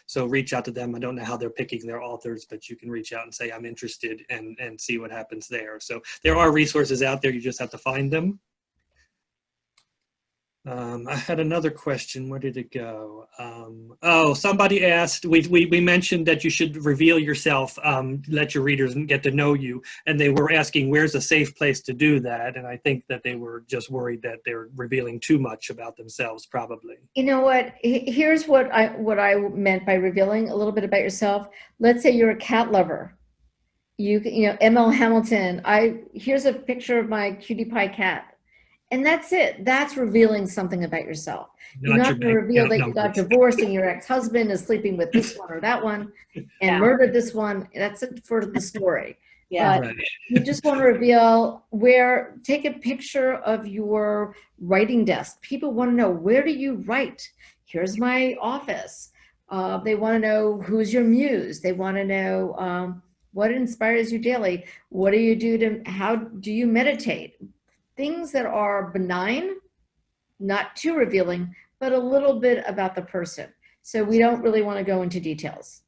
so reach out to them. I don't know how they're picking their authors, but you can reach out and say I'm interested and see what happens there. So there are resources out there, you just have to find them. I had another question. Where did it go? Oh, somebody asked, we mentioned that you should reveal yourself, let your readers get to know you. And they were asking, where's a safe place to do that? And I think that they were just worried that they're revealing too much about themselves, probably. You know what? Here's what I meant by revealing a little bit about yourself. Let's say you're a cat lover. You know, ML Hamilton, here's a picture of my cutie pie cat. And that's it. That's revealing something about yourself. You're not going to reveal that you got divorced and your ex-husband is sleeping with this one or that one and murdered this one. That's it for the story. Yeah. But you just want to reveal take a picture of your writing desk. People want to know, where do you write? Here's my office. They want to know, who's your muse? They want to know what inspires you daily. What do you do how do you meditate? Things that are benign, not too revealing, but a little bit about the person. So we don't really want to go into details.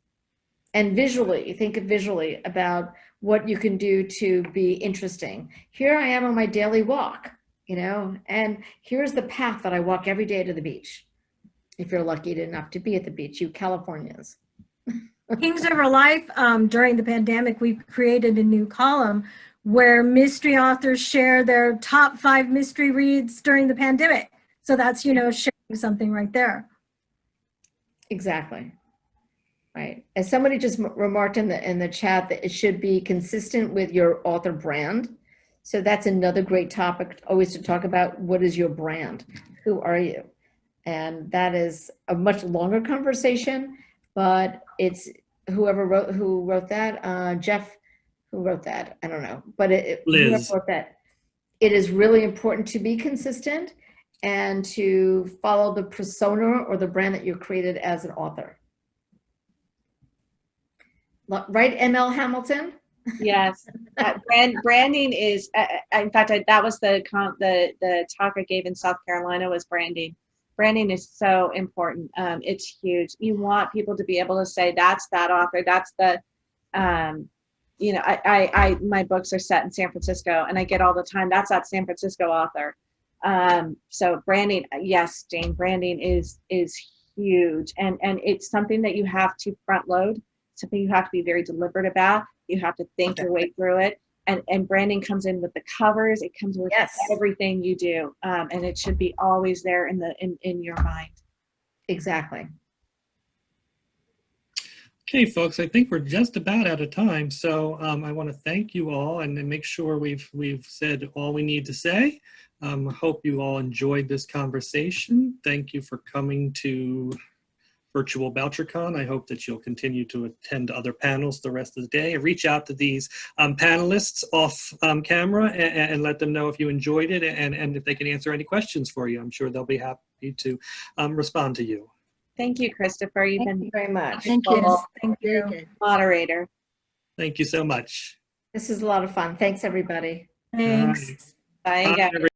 And visually, think of visually about what you can do to be interesting. Here I am on my daily walk, you know, and here's the path that I walk every day to the beach. If you're lucky enough to be at the beach, you Californians. Kings Over Life, during the pandemic, we created a new column where mystery authors share their top 5 mystery reads during the pandemic. So that's, you know, sharing something right there. Exactly. Right. As somebody just remarked in the chat, that it should be consistent with your author brand. So that's another great topic always to talk about. What is your brand? Who are you? And that is a much longer conversation, but it's who wrote that, Jeff, who wrote that? I don't know, but Liz. Who wrote that? It is really important to be consistent and to follow the persona or the brand that you created as an author. Right, ML Hamilton? Yes, branding is. In fact, that was the talk I gave in South Carolina was branding. Branding is so important. It's huge. You want people to be able to say, "That's that author. That's the." You know, my books are set in San Francisco, and I get all the time, "That's that San Francisco author." So branding, yes, Jane, branding is huge, and it's something that you have to front load. Something you have to be very deliberate about. You have to think your way through it. And branding comes in with the covers. It comes with everything you do. And it should be always there in your mind. Exactly. Okay, folks, I think we're just about out of time. So I want to thank you all and make sure we've said all we need to say. I hope you all enjoyed this conversation. Thank you for coming to Virtual BoucherCon. I hope that you'll continue to attend other panels the rest of the day and reach out to these panelists off camera and let them know if you enjoyed it and if they can answer any questions for you. I'm sure they'll be happy to respond to you. Thank you, Kristopher. You've been very much. Thank you. Thank you. Moderator. Thank you so much. This is a lot of fun. Thanks, everybody. Thanks. Bye, guys.